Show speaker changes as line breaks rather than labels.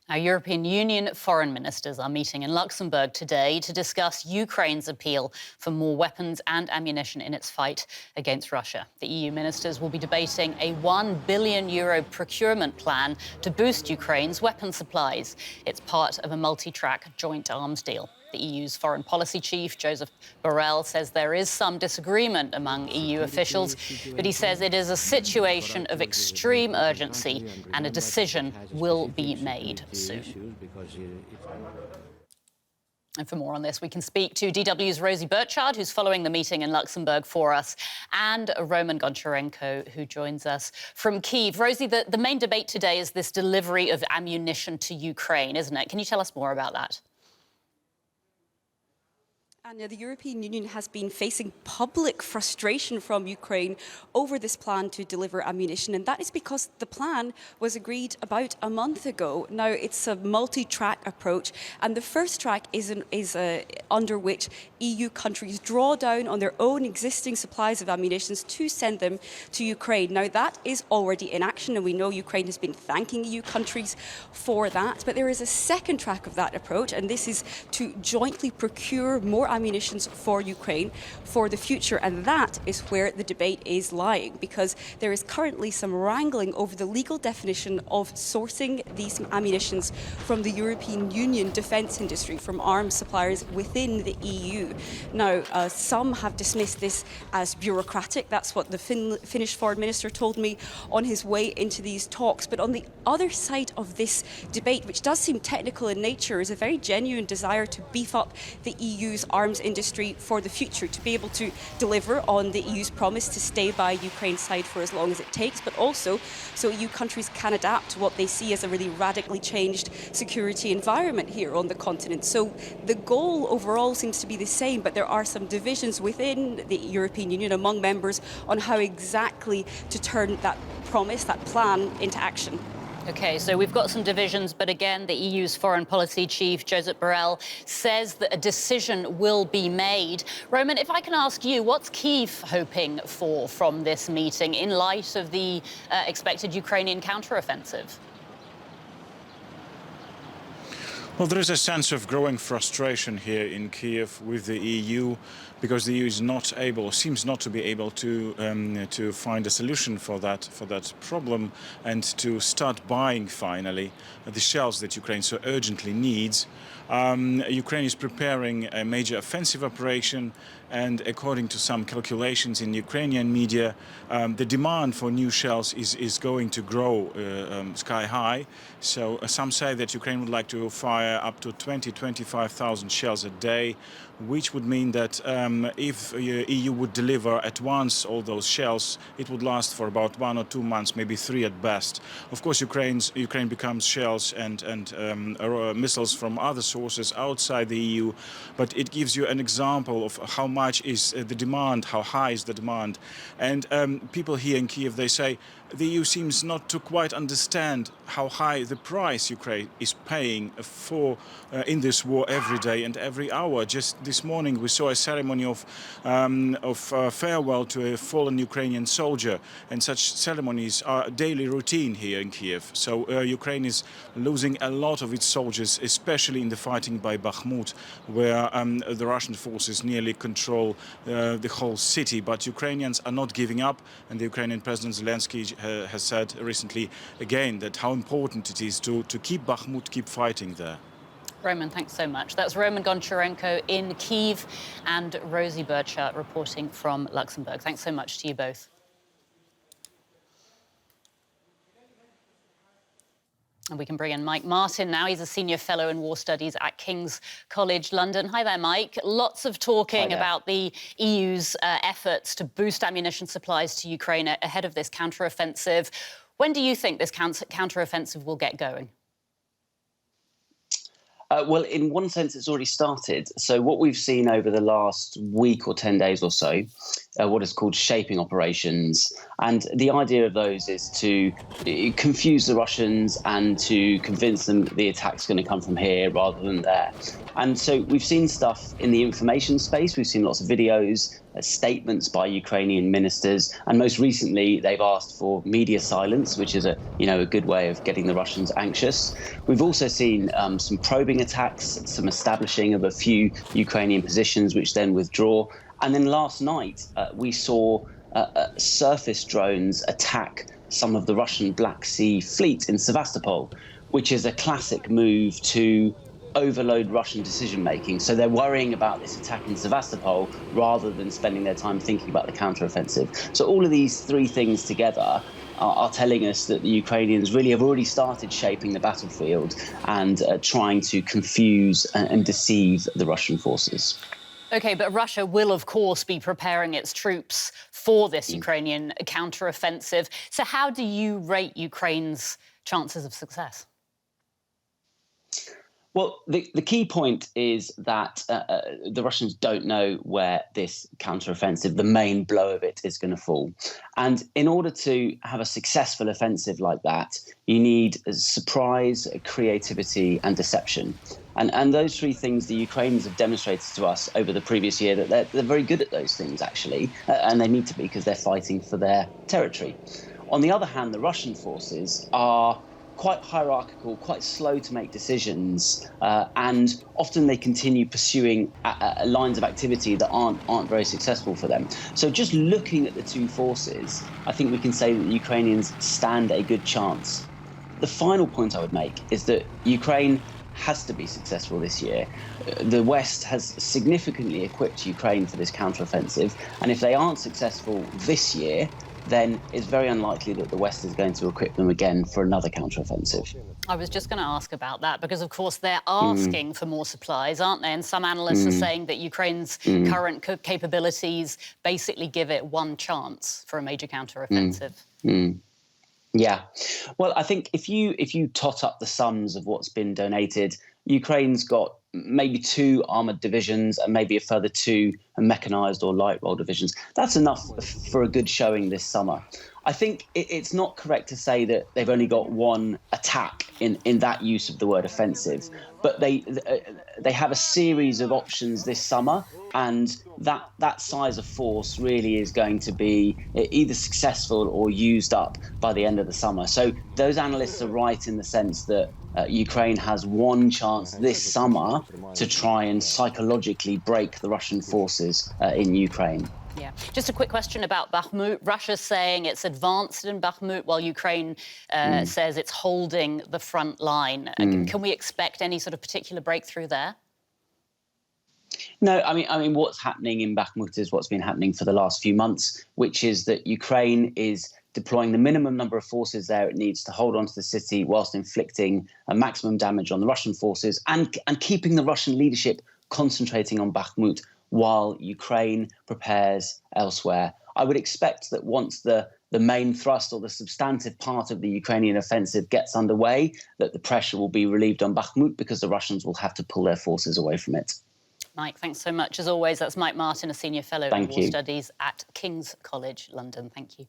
Our European Union foreign ministers are meeting in Luxembourg today to discuss Ukraine's appeal for more weapons and ammunition in its fight against Russia. The EU ministers will be debating a €1 billion procurement plan to boost Ukraine's weapon supplies. It's part of a multi-track joint arms deal. The EU's foreign policy chief, Joseph Borrell, says there is some disagreement among EU officials, but he says it is a situation of extreme urgency and a decision will be made soon. And for more on this, we can speak to DW's Rosie Burchard, who's following the meeting in Luxembourg for us, and Roman Goncharenko, who joins us from Kyiv. Rosie, the main debate today is this delivery of ammunition to Ukraine, isn't it? Can you tell us more about that?
Anya, the European Union has been facing public frustration from Ukraine over this plan to deliver ammunition, and that is because the plan was agreed about a month ago. Now, it's a multi-track approach, and the first track is under which EU countries draw down on their own existing supplies of ammunition to send them to Ukraine. Now, that is already in action, and we know Ukraine has been thanking EU countries for that. But there is a second track of that approach, and this is to jointly procure more ammunition for Ukraine for the future, and that is where the debate is lying, because there is currently some wrangling over the legal definition of sourcing these ammunitions from the European Union defence industry, from arms suppliers within the EU. Now, some have dismissed this as bureaucratic. That's what the Finnish foreign minister told me on his way into these talks. But on the other side of this debate, which does seem technical in nature, is a very genuine desire to beef up the EU's arms industry for the future, to be able to deliver on the EU's promise to stay by Ukraine's side for as long as it takes, but also so EU countries can adapt to what they see as a really radically changed security environment here on the continent. So the goal overall seems to be the same, but there are some divisions within the European Union among members on how exactly to turn that promise, that plan, into action.
OK, so we've got some divisions, but again, the EU's foreign policy chief, Joseph Borrell, says that a decision will be made. Roman, if I can ask you, what's Kyiv hoping for from this meeting in light of the expected Ukrainian counteroffensive?
Well, there is a sense of growing frustration here in Kyiv with the EU, because the EU is not able, seems not to be able to find a solution for that problem, and to start buying finally the shells that Ukraine so urgently needs. Ukraine is preparing a major offensive operation, and according to some calculations in Ukrainian media, the demand for new shells is going to grow sky high. So some say that Ukraine would like to fire up to 25,000 shells a day, which would mean that if EU would deliver at once all those shells, it would last for about 1 or 2 months, maybe 3 at best. Of course, Ukraine becomes shells and missiles from other sources outside the EU, but it gives you an example of how much is the demand, how high is the demand. And people here in Kyiv, they say the EU seems not to quite understand how high the price Ukraine is paying for in this war every day and every hour. Just this morning we saw a ceremony of farewell to a fallen Ukrainian soldier, and such ceremonies are daily routine here in Kyiv. So Ukraine is losing a lot of its soldiers, especially in the fighting by Bakhmut, where the Russian forces nearly control the whole city. But Ukrainians are not giving up, and the Ukrainian President Zelensky has said recently again that how important it is to keep Bakhmut, keep fighting there.
Roman, thanks so much. That's Roman Goncharenko in Kyiv and Rosie Burchard reporting from Luxembourg. Thanks so much to you both. And we can bring in Mike Martin now. He's a senior fellow in war studies at King's College London. Hi there, Mike. Lots of talking about the EU's efforts to boost ammunition supplies to Ukraine ahead of this counteroffensive. When do you think this counteroffensive will get going?
Well, in one sense, it's already started. So what we've seen over the last week or 10 days or so what is called shaping operations. And the idea of those is to confuse the Russians and to convince them that the attack's going to come from here rather than there. And so we've seen stuff in the information space. We've seen lots of videos, statements by Ukrainian ministers, and most recently they've asked for media silence, which is a good way of getting the Russians anxious. We've also seen some probing attacks, some establishing of a few Ukrainian positions, which then withdraw. And then last night, we saw surface drones attack some of the Russian Black Sea fleet in Sevastopol, which is a classic move to overload Russian decision-making. So they're worrying about this attack in Sevastopol rather than spending their time thinking about the counteroffensive. So all of these three things together are telling us that the Ukrainians really have already started shaping the battlefield and trying to confuse and deceive the Russian forces.
OK, but Russia will, of course, be preparing its troops for this Ukrainian counteroffensive. So how do you rate Ukraine's chances of success?
Well, the key point is that the Russians don't know where this counteroffensive, the main blow of it, is going to fall. And in order to have a successful offensive like that, you need surprise, creativity and deception. And those three things the Ukrainians have demonstrated to us over the previous year that they're very good at those things, actually, and they need to be because they're fighting for their territory. On the other hand, the Russian forces are quite hierarchical, quite slow to make decisions, and often they continue pursuing lines of activity that aren't very successful for them. So just looking at the two forces, I think we can say that the Ukrainians stand a good chance. The final point I would make is that Ukraine has to be successful this year. The West has significantly equipped Ukraine for this counteroffensive, and if they aren't successful this year, then it's very unlikely that the West is going to equip them again for another counteroffensive.
I was just going to ask about that because, of course, they're asking for more supplies, aren't they? And some analysts are saying that Ukraine's current capabilities basically give it one chance for a major counteroffensive.
Yeah. Well, I think if you tot up the sums of what's been donated, Ukraine's got maybe 2 armoured divisions and maybe a further 2 mechanised or light rail divisions. That's enough for a good showing this summer. I think it's not correct to say that they've only got one attack in that use of the word offensive, but they have a series of options this summer, and that size of force really is going to be either successful or used up by the end of the summer. So those analysts are right in the sense that Ukraine has one chance this summer to try and psychologically break the Russian forces in Ukraine.
Yeah. Just a quick question about Bakhmut. Russia's saying it's advanced in Bakhmut while Ukraine says it's holding the front line. Can we expect any sort of particular breakthrough there?
No, I mean, what's happening in Bakhmut is what's been happening for the last few months, which is that Ukraine is deploying the minimum number of forces there it needs to hold on to the city whilst inflicting a maximum damage on the Russian forces and keeping the Russian leadership concentrating on Bakhmut while Ukraine prepares elsewhere. I would expect that once the main thrust or the substantive part of the Ukrainian offensive gets underway, that the pressure will be relieved on Bakhmut because the Russians will have to pull their forces away from it.
Mike, thanks so much. As always, that's Mike Martin, a Senior Fellow in War Studies at King's College London. Thank you.